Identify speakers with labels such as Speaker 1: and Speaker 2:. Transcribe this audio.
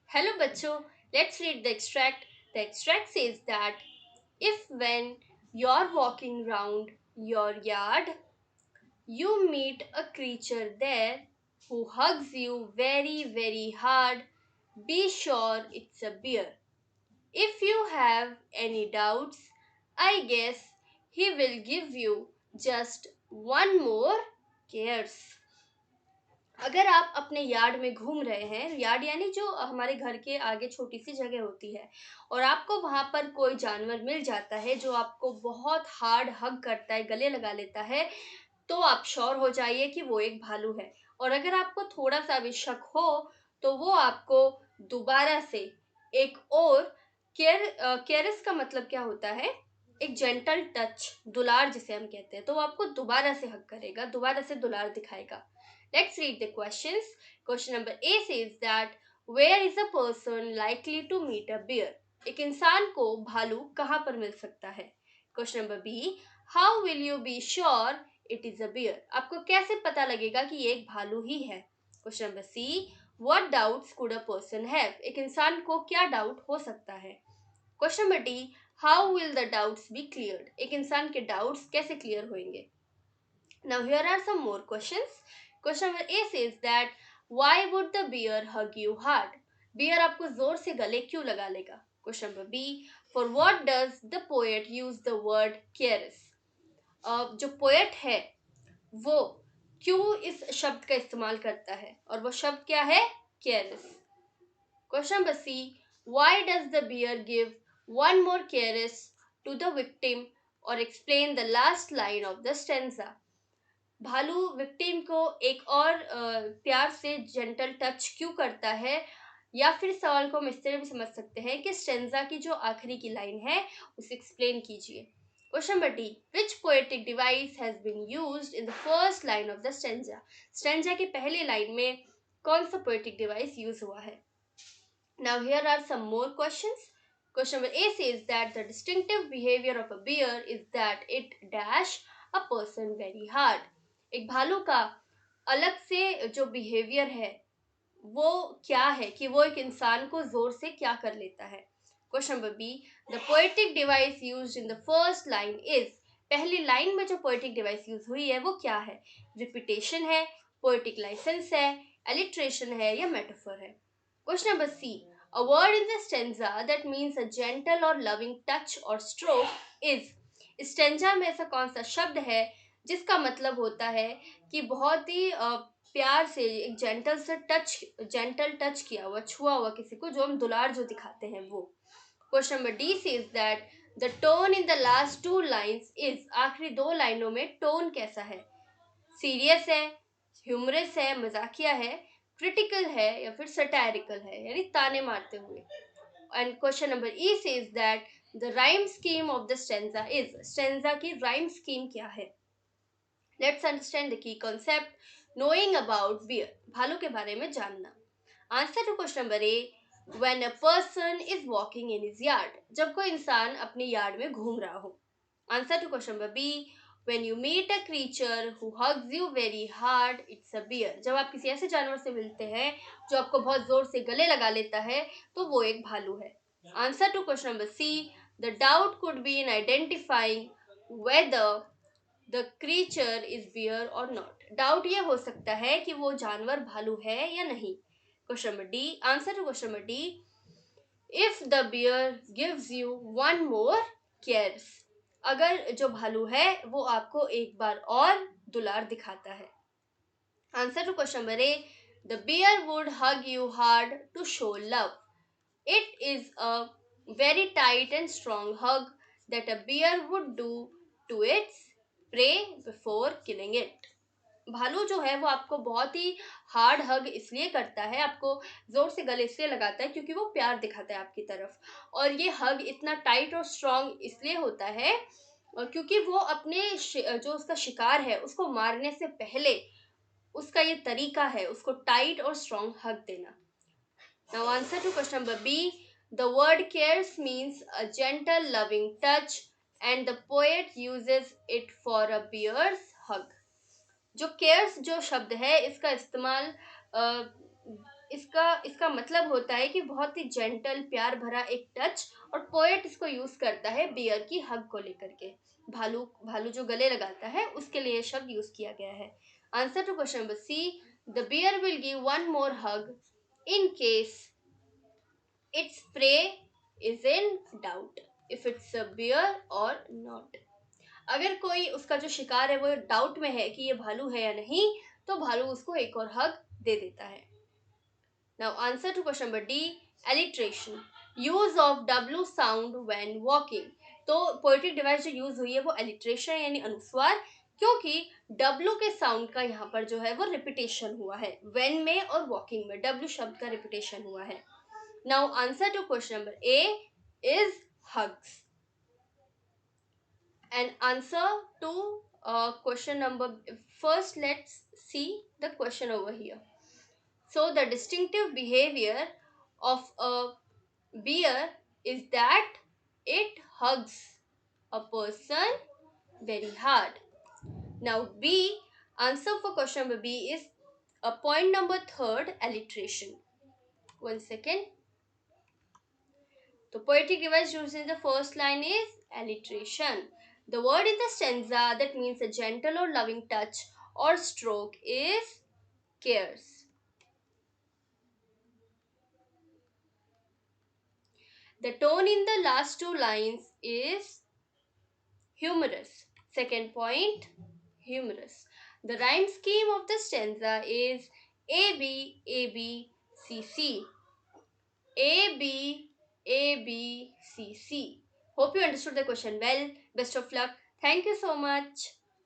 Speaker 1: Hello bachcho, let's read the extract. The extract says that if when you're walking round your yard, you meet a creature there who hugs you very hard, be sure it's a bear. If you have any doubts, I guess he will give you just one more cares. अगर आप अपने yard में घूम रहे हैं, yard यानी जो हमारे घर के आगे छोटी सी जगह होती है, और आपको वहां पर कोई जानवर मिल जाता है जो आपको बहुत हार्ड हग करता है, गले लगा लेता है, तो आप श्योर हो जाइए कि वो एक भालू है। और अगर आपको थोड़ा सा भी शक हो तो वो आपको दोबारा से एक और केयरस का मतलब क्या होता है, एक जेंटल टच, दुलार जिसे हम कहते हैं, तो वो आपको दोबारा से हक करेगा, दोबारा से दुलार दिखाएगा। Let's read the questions. Question number A says that where is a person likely to meet a bear? एक इंसान को भालू कहाँ पर मिल सकता है? Question number B, how will you be sure it is a bear? आपको कैसे पता लगेगा कि ये एक भालू ही है? Question number C, what doubts could a person have? एक इंसान को क्या डाउट हो सकता है? Question number D, how will the doubts be cleared? एक इंसान के डाउट्स कैसे क्लियर होंगे? Now here are some more questions. Question number A says that why would the bear hug you hard? Bear आपको जोर से गले क्यों लगा लेगा? Question number B, for what does the poet use the word caress? जो poet है वो क्यों इस शब्द का इस्तेमाल करता है, और वो शब्द क्या है? caress. Question number C, why does the bear give one more caress to the victim or explain the last line of the stanza? भालू विक्टिम को एक और प्यार से जेंटल टच क्यों करता है, या फिर सवाल को हम इस तरह भी समझ सकते हैं कि स्टेंजा की जो आखिरी की लाइन है उसे एक्सप्लेन कीजिए। Question number D, which poetic device has been used in the first line of the stanza? Stanza की पहली लाइन में कौन सा पोएटिक डिवाइस यूज हुआ है? Now here are some more questions. Question number A says that the distinctive behavior of a bear is that it dash a person very hard. एक भालू का अलग से जो बिहेवियर है वो क्या है कि वो एक इंसान को जोर से क्या कर लेता है? Question number B, the poetic device used in the first line is, पहली लाइन में जो पोएटिक डिवाइस यूज हुई है वो क्या है? रिपीटेशन है, पोएटिक लाइसेंस है, एलिट्रेशन है, या मेटाफर है? Question number C, a word in the stanza that means a gentle or loving touch or stroke is. Stanza में ऐसा कौन सा शब्द है जिसका मतलब होता है कि बहुत ही प्यार से एक जेंटल टच किया हुआ, छुआ हुआ किसी को, जो हम दुलार जो दिखाते हैं वो? Question number D says that the tone in the last two lines is, आखिरी दो लाइनों में टोन कैसा है? सीरियस है, ह्यूमरस है, मजाकिया है, क्रिटिकल है, या फिर सटायरिकल है, यानी ताने मारते हुए? And question number E says that the rhyme scheme of the stanza is, stanza की राइम स्कीम क्या है? Let's understand the key concept knowing about bear, भालू के बारे में जानना. Answer to question number A, when a person is walking in his yard, जब कोई इंसान अपने यार्ड में घूम रहा हो. Answer to question number B, when you meet a creature who hugs you very hard, it's a bear. जब आप किसी ऐसे जानवर से मिलते हैं जो आपको बहुत जोर से गले लगा लेता है तो वो एक भालू है. Answer to question number C, the doubt could be in identifying whether the creature is bear or not. Doubt ये हो सकता है कि वो जानवर भालू है या नहीं. Question number D, answer to question number D, if the bear gives you one more cares, अगर जो भालू है वो आपको एक बार और दुलार दिखाता है. Answer to question number A, the bear would hug you hard to show love. It is a very tight and strong hug that a bear would do to its prey before killing it. भालू जो है वो आपको बहुत ही hard हग इसलिए करता है, आपको जोर से गले इसलिए लगाता है क्योंकि वो प्यार दिखाता है आपकी तरफ. और ये हग इतना टाइट और स्ट्रांग इसलिए होता है क्योंकि वो अपने जो उसका शिकार है उसको मारने से पहले उसका ये तरीका है उसको टाइट और स्ट्रांग हग देना. Now answer to question number B, the word cares means a gentle loving touch and the poet uses it for a bear's hug. जो केयर्स जो शब्द है इसका इस्तेमाल इसका इसका मतलब होता है कि बहुत ही जेंटल प्यार भरा एक टच, और पोएट इसको यूज करता है बियर की हग को लेकर के। भालू भालू जो गले लगाता है उसके लिए ये शब्द यूज किया गया है। Answer to question number C, the bear will give one more hug in case its prey is in doubt, if it's a bear or not. अगर कोई उसका जो शिकार है वो डाउट में है कि ये भालू है या नहीं, तो भालू उसको एक और हग दे देता है। Now answer to question number D, alliteration. Use of W sound when walking. तो पोएटिक डिवाइस जो यूज हुई है वो alliteration यानी अनुस्वार, क्योंकि W के साउंड का यहाँ पर जो है वो रिपीटेशन हुआ है when में और walking में W शब्द का रिपीटेशन हुआ है। Now answer to question number A is hugs. And answer to question number, first let's see the question over here. So the distinctive behavior of a bear is that it hugs a person very hard. Now B, answer for question number B is a point number third, alliteration. One second. The poetic device used in the first line is alliteration. The word in the stanza that means a gentle or loving touch or stroke is cares. The tone in the last two lines is humorous. Second point, humorous. The rhyme scheme of the stanza is A B A B C C. A B A B C C. Hope you understood the question well. Best of luck. Thank you so much.